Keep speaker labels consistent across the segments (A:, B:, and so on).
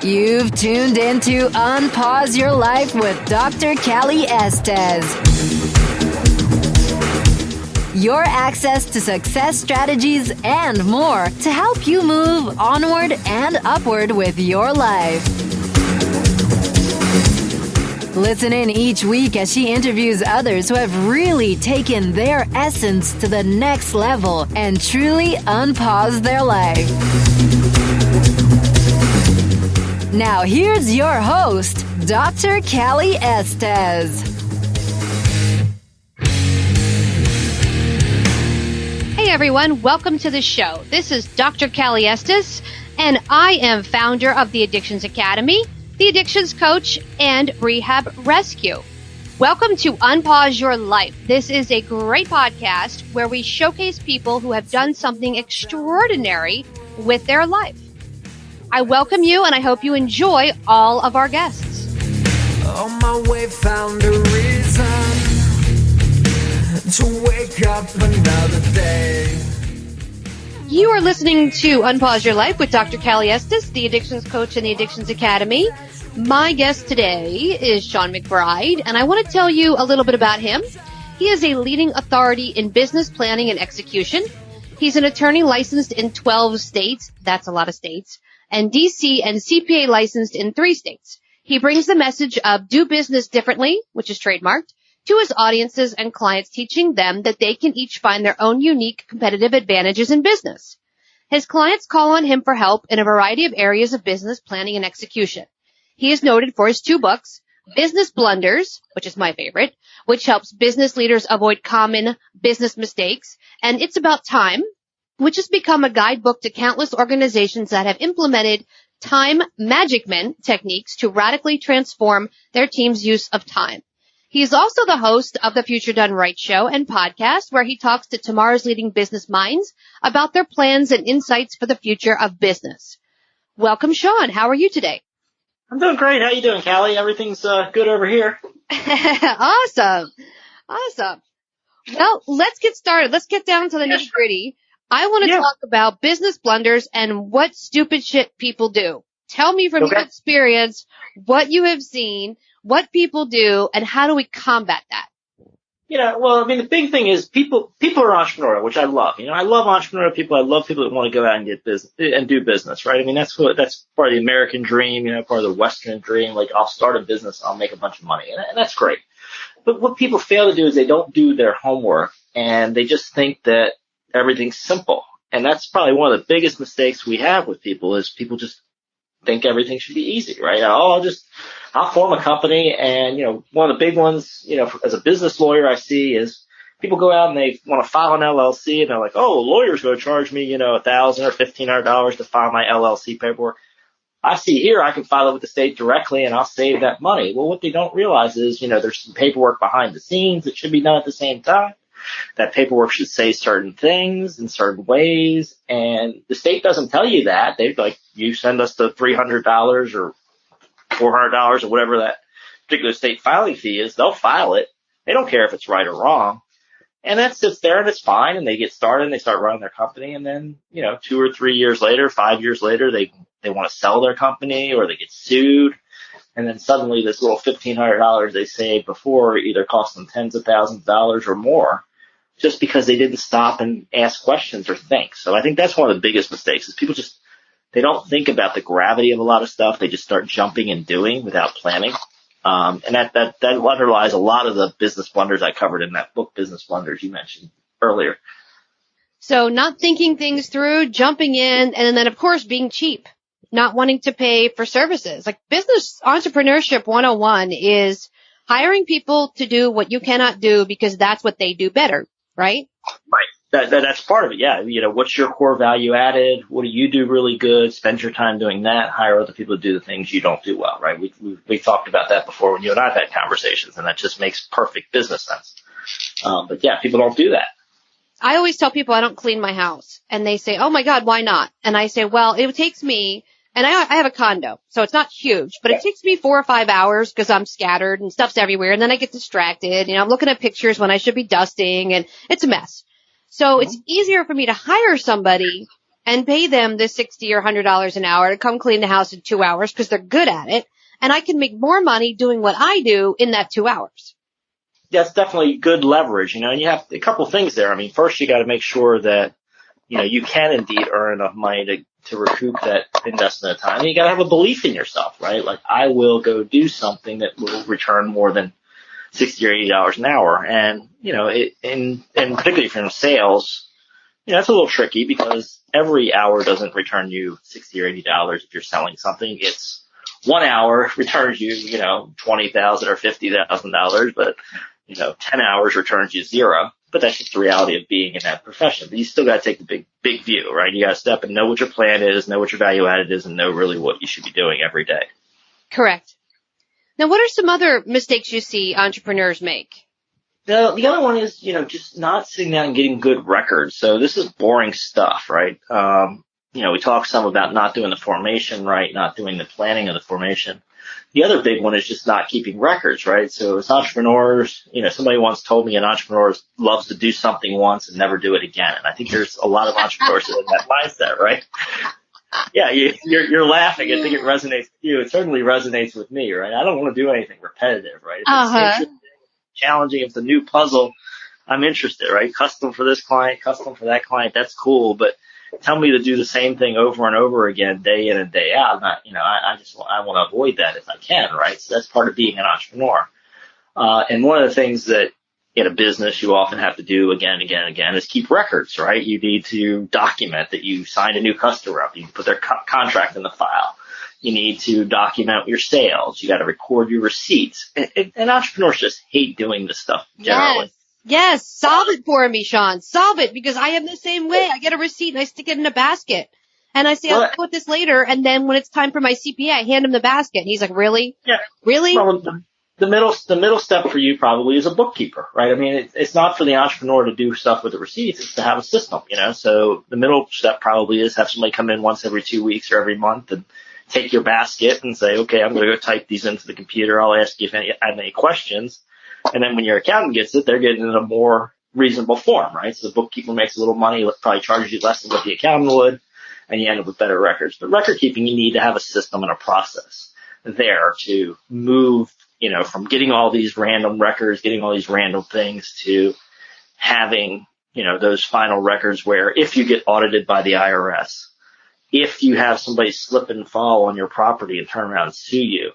A: You've tuned into Unpause Your Life with Dr. Callie Estes. Your access to success strategies and more to help you move onward and upward with your life. Listen in each week as she interviews others who have really taken their essence to the next level and truly unpaused their life. Now here's your host, Dr. Callie Estes.
B: Hey everyone, welcome to the show. This is Dr. Callie Estes, and I am founder of the Addictions Academy, the Addictions Coach, and Rehab Rescue. Welcome to Unpause Your Life. This is a great podcast where we showcase people who have done something extraordinary with their life. I welcome you, and I hope you enjoy all of our guests.
C: On my way, found a reason to wake up another day.
B: You are listening to Unpause Your Life with Dr. Callie Estes, the Addictions Coach and the Addictions Academy. My guest today is Shawn McBride, and I want to tell you a little bit about him. He is a leading authority in business planning and execution. He's an attorney licensed in 12 states. That's a lot of states. And DC and CPA licensed in 3 states. He brings the message of do business differently, which is trademarked, to his audiences and clients, teaching them that they can each find their own unique competitive advantages in business. His clients call on him for help in a variety of areas of business planning and execution. He is noted for his 2 books, Business Blunders, which is my favorite, which helps business leaders avoid common business mistakes, and It's About Time, which has become a guidebook to countless organizations that have implemented Time Magicment techniques to radically transform their team's use of time. He is also the host of the Future Done Right show and podcast, where he talks to tomorrow's leading business minds about their plans and insights for the future of business. Welcome, Shawn. How are you today?
D: I'm doing great. How you doing, Callie? Everything's good over here.
B: Awesome. Well, let's get started. Let's get down to the nitty-gritty. I want to talk about business blunders and what stupid shit people do. Tell me from your experience what you have seen, what people do, and how do we combat that?
D: The big thing is people are entrepreneurial, which I love. I love entrepreneurial people. I love people that want to go out and get business and do business, right? That's part of the American dream, part of the Western dream. Like, I'll start a business, I'll make a bunch of money, and that's great. But what people fail to do is they don't do their homework, and they just think that everything's simple. And that's probably one of the biggest mistakes we have with people is people just think everything should be easy, right? I'll form a company. And, one of the big ones, as a business lawyer I see is people go out and they want to file an LLC and they're like, oh, a lawyer's going to charge me, $1,000 or $1,500 to file my LLC paperwork. I see here I can file it with the state directly and I'll save that money. Well, what they don't realize is, there's some paperwork behind the scenes that should be done at the same time. That paperwork should say certain things in certain ways, and the state doesn't tell you that. They're like, you send us the $300 or $400 or whatever that particular state filing fee is. They'll file it. They don't care if it's right or wrong. And that sits there and it's fine, and they get started and they start running their company, and then, 2 or 3 years later, 5 years later, they want to sell their company or they get sued. And then suddenly this little $1,500 they saved before either cost them tens of thousands of dollars or more, just because they didn't stop and ask questions or think. So I think that's one of the biggest mistakes is people they don't think about the gravity of a lot of stuff. They just start jumping and doing without planning. And that underlies a lot of the business blunders I covered in that book, Business Blunders, you mentioned earlier.
B: So not thinking things through, jumping in, and then of course being cheap, not wanting to pay for services. Like business entrepreneurship 101 is hiring people to do what you cannot do because that's what they do better. Right?
D: Right. That's part of it. Yeah. What's your core value added? What do you do really good? Spend your time doing that. Hire other people to do the things you don't do well. Right. We talked about that before when you and I've had conversations, and that just makes perfect business sense. But yeah, people don't do that.
B: I always tell people I don't clean my house, and they say, oh my God, why not? And I say, well, it takes me, and I have a condo, so it's not huge, but it takes me 4 or 5 hours because I'm scattered and stuff's everywhere. And then I get distracted. I'm looking at pictures when I should be dusting, and it's a mess. So it's easier for me to hire somebody and pay them the $60 or $100 an hour to come clean the house in 2 hours because they're good at it. And I can make more money doing what I do in that 2 hours.
D: That's definitely good leverage, and you have a couple things there. I mean, first you got to make sure that, you can indeed earn enough money to recoup that investment of time. And you got to have a belief in yourself, right? Like, I will go do something that will return more than $60 or $80 an hour. And, and particularly from sales, that's a little tricky because every hour doesn't return you $60 or $80 if you're selling something. It's 1 hour returns you, $20,000 or $50,000, but 10 hours returns you zero. But that's just the reality of being in that profession. But you still got to take the big view, right? You got to step and know what your plan is, know what your value added is, and know really what you should be doing every day.
B: Correct. Now, what are some other mistakes you see entrepreneurs make?
D: The other one is, just not sitting down and getting good records. So this is boring stuff, right? We talk some about not doing the formation right, not doing the planning of the formation. The other big one is just not keeping records, right? So as entrepreneurs, somebody once told me an entrepreneur loves to do something once and never do it again. And I think there's a lot of entrepreneurs in that mindset, right? Yeah, you're laughing. I think it resonates with you. It certainly resonates with me, right? I don't want to do anything repetitive, right? If it's interesting, challenging, if it's a new puzzle, I'm interested, right? Custom for this client, custom for that client, that's cool. But tell me to do the same thing over and over again, day in and day out. I want to avoid that if I can, right? So that's part of being an entrepreneur. And one of the things that in a business you often have to do again and again and again is keep records, right? You need to document that you signed a new customer up. You can put their contract in the file. You need to document your sales. You got to record your receipts. And entrepreneurs just hate doing this stuff generally.
B: Yes. Solve it for me, Shawn. Solve it, because I am the same way. I get a receipt and I stick it in a basket. And I say, I'll deal with this later. And then when it's time for my CPA, I hand him the basket. And he's like, really? Yeah. Really?
D: Well, the middle step for you probably is a bookkeeper, right? I mean, it's not for the entrepreneur to do stuff with the receipts. It's to have a system, So the middle step probably is have somebody come in once every 2 weeks or every month and take your basket and say, okay, I'm going to go type these into the computer. I'll ask you if I have any questions. And then when your accountant gets it, they're getting it in a more reasonable form, right? So the bookkeeper makes a little money, probably charges you less than what the accountant would, and you end up with better records. But record keeping, you need to have a system and a process there to move, from getting all these random records, getting all these random things to having, those final records where if you get audited by the IRS, if you have somebody slip and fall on your property and turn around and sue you,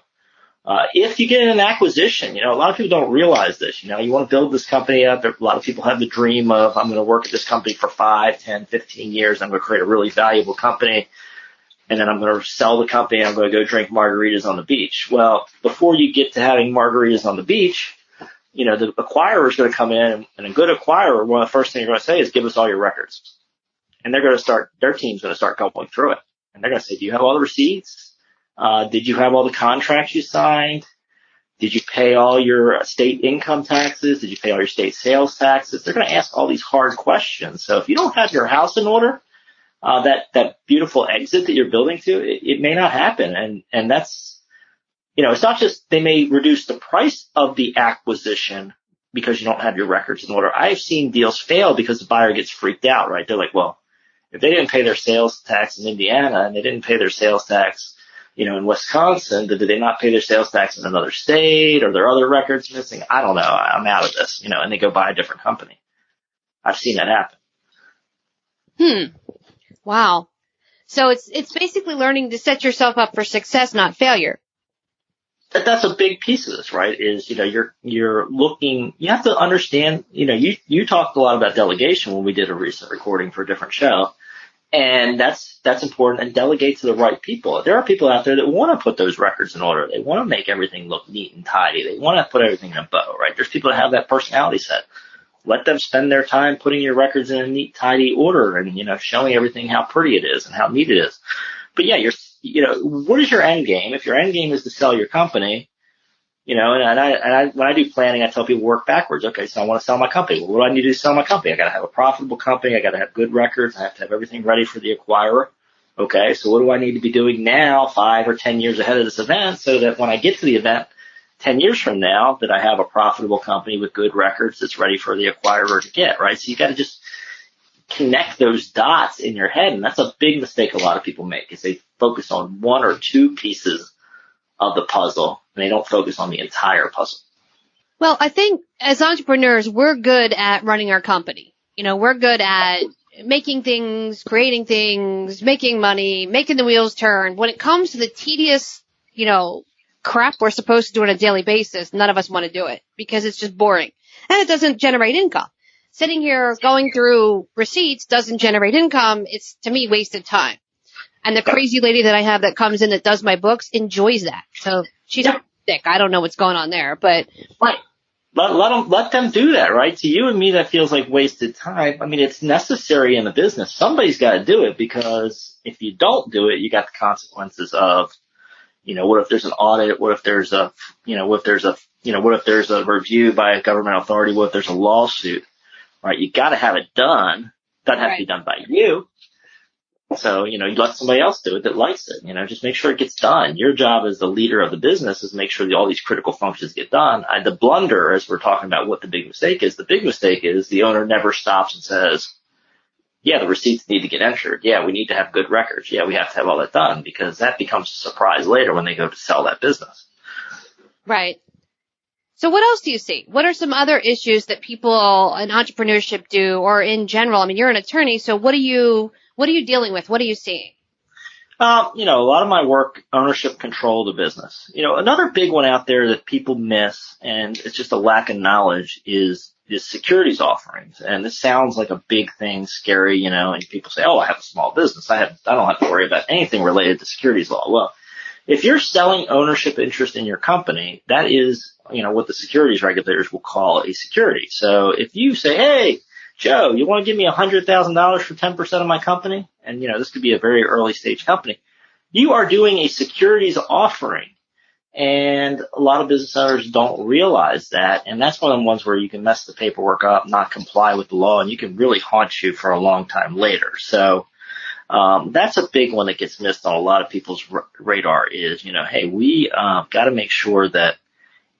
D: if you get an acquisition, a lot of people don't realize this. You want to build this company up. A lot of people have the dream of, I'm going to work at this company for 5, 10, 15 years. I'm going to create a really valuable company. And then I'm going to sell the company and I'm going to go drink margaritas on the beach. Well, before you get to having margaritas on the beach, the acquirer is going to come in, and a good acquirer, one of the first things they're going to say is, give us all your records. And their team's going to start going through it. And they're going to say, do you have all the receipts? Did you have all the contracts you signed? Did you pay all your state income taxes? Did you pay all your state sales taxes? They're going to ask all these hard questions. So if you don't have your house in order, that beautiful exit that you're building to, it may not happen. And that's, it's not just they may reduce the price of the acquisition because you don't have your records in order. I've seen deals fail because the buyer gets freaked out, right? They're like, well, if they didn't pay their sales tax in Indiana and they didn't pay their sales tax, in Wisconsin, did they not pay their sales tax in another state? Or their other records missing? I don't know. I'm out of this, and they go buy a different company. I've seen that happen.
B: Wow. So it's basically learning to set yourself up for success, not failure.
D: That's a big piece of this, right? Is, you're looking, you have to understand, you talked a lot about delegation when we did a recent recording for a different show. And that's important, and delegate to the right people. There are people out there that want to put those records in order. They want to make everything look neat and tidy. They want to put everything in a bow, right? There's people that have that personality set. Let them spend their time putting your records in a neat, tidy order and, showing everything how pretty it is and how neat it is. But yeah, what is your end game? If your end game is to sell your company, when I do planning, I tell people work backwards. Okay, so I want to sell my company. Well, what do I need to do to sell my company? I got to have a profitable company. I got to have good records. I have to have everything ready for the acquirer. Okay, so what do I need to be doing now, 5 or 10 years ahead of this event, so that when I get to the event 10 years from now, that I have a profitable company with good records that's ready for the acquirer to get, right? So you got to just connect those dots in your head. And that's a big mistake a lot of people make, is they focus on one or two pieces of the puzzle and they don't focus on the entire puzzle.
B: Well, I think as entrepreneurs, we're good at running our company. You know, we're good at making things, creating things, making money, making the wheels turn. When it comes to the tedious, you know, crap we're supposed to do on a daily basis, none of us want to do it because it's just boring and it doesn't generate income. Sitting here going through receipts doesn't generate income. It's, to me, wasted time. And the crazy lady that I have that comes in that does my books enjoys that. So she's sick. I don't know what's going on there, but
D: right. Let them do that, right? To you and me, that feels like wasted time. I mean, it's necessary in the business. Somebody's got to do it, because if you don't do it, you got the consequences of, you know, what if there's an audit? What if there's a, you know, what if there's a review by a government authority? What if there's a lawsuit, right? You got to have it done. Doesn't have to be done by you. So, you know, you let somebody else do it that likes it. You know, just make sure it gets done. Your job as the leader of the business is make sure that all these critical functions get done. The blunder, as we're talking about what the big mistake is, the owner never stops and says, yeah, the receipts need to get entered. Yeah, we need to have good records. Yeah, we have to have all that done, because that becomes a surprise later when they go to sell that business. Right.
B: So what else do you see? What are some other issues that people in entrepreneurship do, or in general? I mean, you're an attorney, so what are you dealing with? What are you seeing?
D: You know, a lot of my work, ownership, control of the business. You know, another big one out there that people miss, and it's just a lack of knowledge, is securities offerings. And this sounds like a big thing, scary, you know, and people say, oh, I have a small business. I don't have to worry about anything related to securities law. Well, if you're selling ownership interest in your company, that is, you know, what the securities regulators will call a security. So if you say, hey, Joe, you want to give me $100,000 for 10% of my company? And, you know, this could be a very early stage company. You are doing a securities offering. And a lot of business owners don't realize that. And that's one of the ones where you can mess the paperwork up, not comply with the law, and you can really haunt you for a long time later. So, that's a big one that gets missed on a lot of people's radar is, you know, hey, we, got to make sure that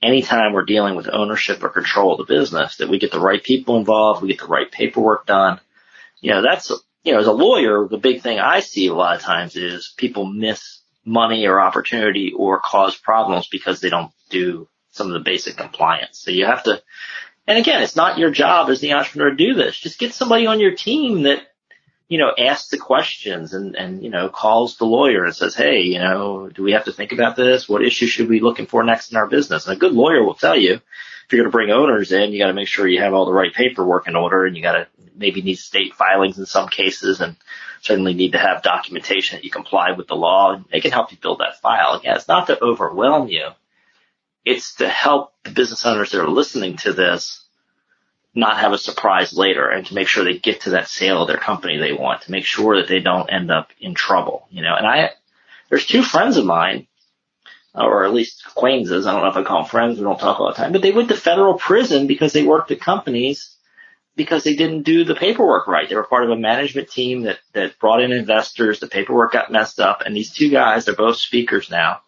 D: anytime we're dealing with ownership or control of the business, that we get the right people involved, we get the right paperwork done. You know, that's, you know, as a lawyer, the big thing I see a lot of times is people miss money or opportunity or cause problems because they don't do some of the basic compliance. So you have to, and again, it's not your job as the entrepreneur to do this. Just get somebody on your team that, you know, asks the questions and, you know, calls the lawyer and says, hey, you know, do we have to think about this? What issue should we be looking for next in our business? And a good lawyer will tell you, if you're going to bring owners in, you got to make sure you have all the right paperwork in order, and you got to maybe need state filings in some cases, and certainly need to have documentation that you comply with the law, and they can help you build that file. Again, it's not to overwhelm you. It's to help the business owners that are listening to this not have a surprise later, and to make sure they get to that sale of their company they want, to make sure that they don't end up in trouble, you know. And there's two friends of mine, or at least acquaintances, I don't know if I call them friends, we don't talk all the time, but they went to federal prison because they worked at companies because they didn't do the paperwork right. They were part of a management team that brought in investors. The paperwork got messed up, and these two guys, they're both speakers now,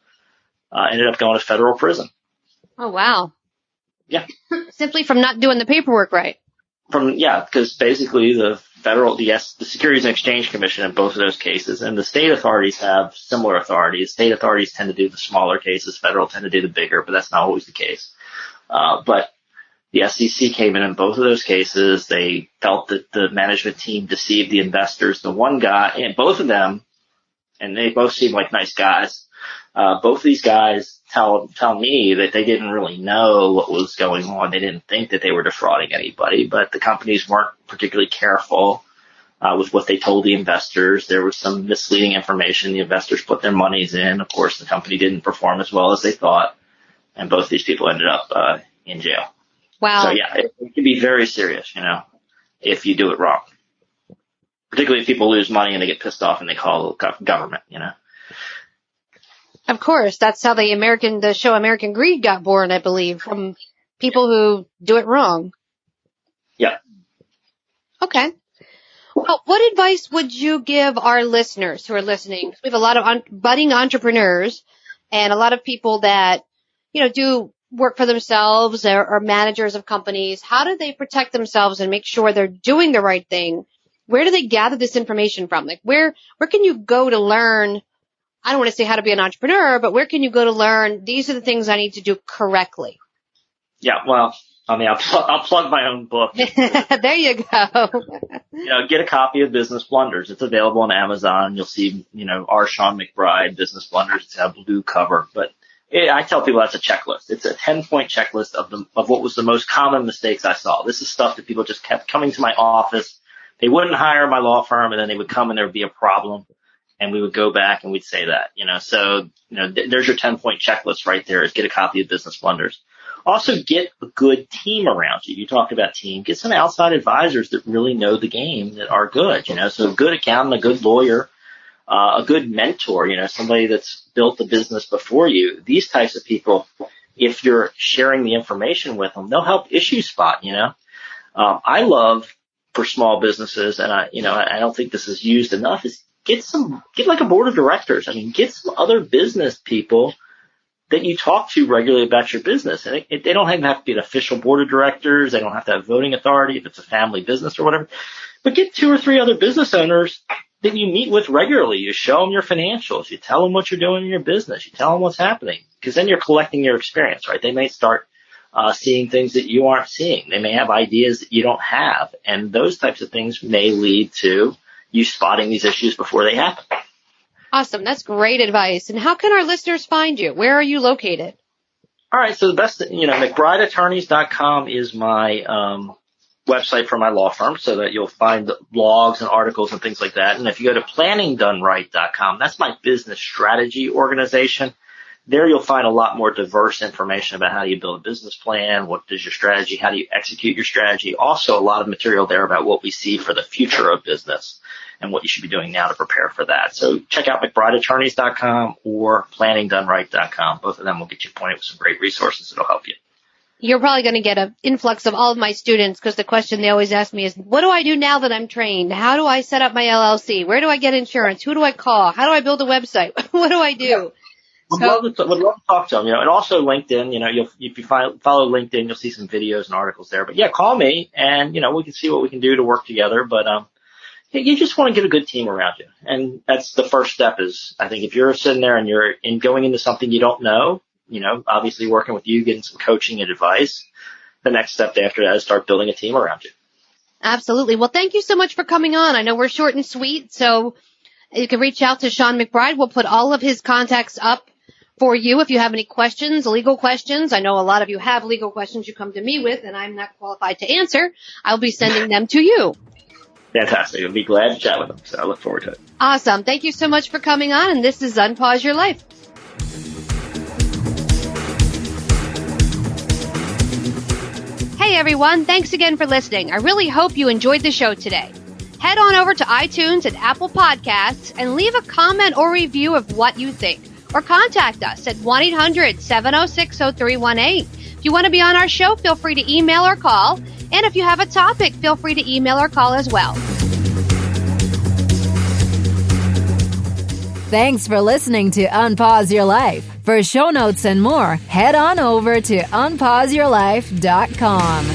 D: ended up going to federal prison.
B: Oh, wow.
D: Yeah.
B: Simply from not doing the paperwork right.
D: Because basically the Securities and Exchange Commission in both of those cases, and the state authorities have similar authorities. State authorities tend to do the smaller cases, federal tend to do the bigger, but that's not always the case. But the SEC came in both of those cases. They felt that the management team deceived the investors. The one guy, and both of them, and they both seem like nice guys. Both of these guys tell me that they didn't really know what was going on. They didn't think that they were defrauding anybody, but the companies weren't particularly careful with what they told the investors. There was some misleading information. The investors put their monies in. Of course, the company didn't perform as well as they thought, and both these people ended up in jail.
B: Wow.
D: So yeah, it can be very serious, you know, if you do it wrong. Particularly if people lose money and they get pissed off and they call the government, you know.
B: Of course, that's how the show American Greed got born, I believe, from people who do it wrong.
D: Yeah.
B: Okay. Well, what advice would you give our listeners who are listening? We have a lot of budding entrepreneurs and a lot of people that, you know, do work for themselves or managers of companies. How do they protect themselves and make sure they're doing the right thing where do they gather this information from? Like where can you go to learn? I don't want to say how to be an entrepreneur, but where can you go to learn these are the things I need to do correctly?
D: Yeah, well, I mean, I'll plug my own book.
B: There you go.
D: Get a copy of Business Blunders. It's available on Amazon. You'll see, our Shawn McBride Business Blunders. It's got a blue cover, but I tell people that's a checklist. It's a 10-point checklist of what was the most common mistakes I saw. This is stuff that people just kept coming to my office. They wouldn't hire my law firm, and then they would come and there would be a problem, and we would go back and we'd say that. So there's your 10-point checklist right there. Is get a copy of Business Blunders. Also, get a good team around you. You talked about team. Get some outside advisors that really know the game that are good. So a good accountant, a good lawyer, a good mentor. Somebody that's built the business before you. These types of people, if you're sharing the information with them, they'll help issue spot. I love for small businesses, and I don't think this is used enough. Is get like a board of directors. Get some other business people that you talk to regularly about your business. And they don't even have to be an official board of directors. They don't have to have voting authority if it's a family business or whatever. But get 2 or 3 other business owners that you meet with regularly. You show them your financials. You tell them what you're doing in your business. You tell them what's happening. Because then you're collecting your experience, right? They may start seeing things that you aren't seeing. They may have ideas that you don't have. And those types of things may lead to you spotting these issues before they happen.
B: Awesome. That's great advice. And how can our listeners find you? Where are you located?
D: All right. So the best, McBrideAttorneys.com is my website for my law firm, so that you'll find blogs and articles and things like that. And if you go to PlanningDoneRight.com, that's my business strategy organization. There you'll find a lot more diverse information about how you build a business plan, what is your strategy, how do you execute your strategy. Also a lot of material there about what we see for the future of business and what you should be doing now to prepare for that. So check out McBrideAttorneys.com or PlanningDoneRight.com. Both of them will get you pointed with some great resources that'll help you.
B: You're probably going to get an influx of all of my students, because the question they always ask me is, what do I do now that I'm trained? How do I set up my LLC? Where do I get insurance? Who do I call? How do I build a website? What do I do?
D: Yeah. Would love to talk to them, and also LinkedIn, if you follow LinkedIn, you'll see some videos and articles there. But yeah, call me and, we can see what we can do to work together. But, you just want to get a good team around you. And that's the first step is, I think if you're sitting there and you're going into something you don't know, obviously working with you, getting some coaching and advice, the next step after that is start building a team around you.
B: Absolutely. Well, thank you so much for coming on. I know we're short and sweet, so you can reach out to Shawn McBride. We'll put all of his contacts up for you if you have any questions, legal questions. I know a lot of you have legal questions you come to me with, and I'm not qualified to answer. I'll be sending them to you.
D: Fantastic. I'll be glad to chat with them. So I look forward to it.
B: Awesome. Thank you so much for coming on. And this is Unpause Your Life. Hey, everyone. Thanks again for listening. I really hope you enjoyed the show today. Head on over to iTunes and Apple Podcasts and leave a comment or review of what you think. Or contact us at 1-800-706-0318. If you want to be on our show, feel free to email or call. And if you have a topic, feel free to email or call as well.
A: Thanks for listening to Unpause Your Life. For show notes and more, head on over to unpauseyourlife.com.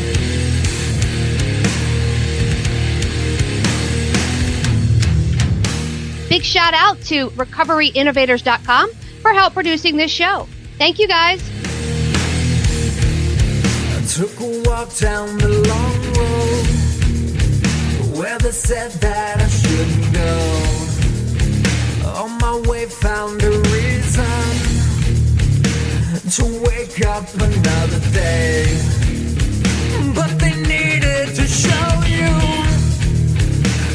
B: Big shout out to recoveryinnovators.com for help producing this show. Thank you, guys.
C: I took a walk down the long road where they said that I shouldn't go. On my way found a reason to wake up another day. But they needed to show you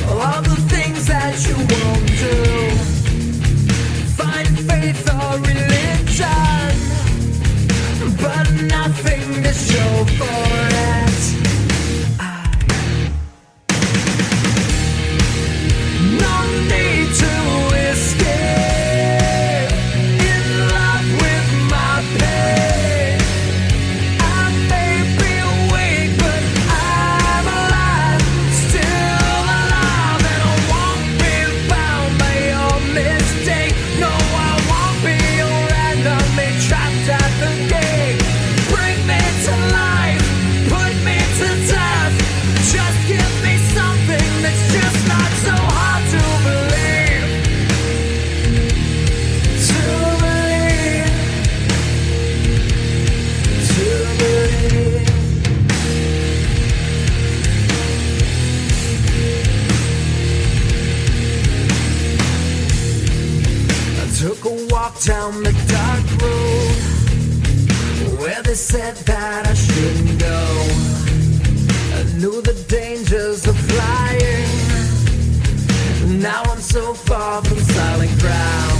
C: all the things that you won't do. Find faith or religion, but nothing to show for it. No need to escape in love with my pain. I may Took a walk down the dark road where they said that I shouldn't go. I knew the dangers of flying. Now I'm so far from silent ground.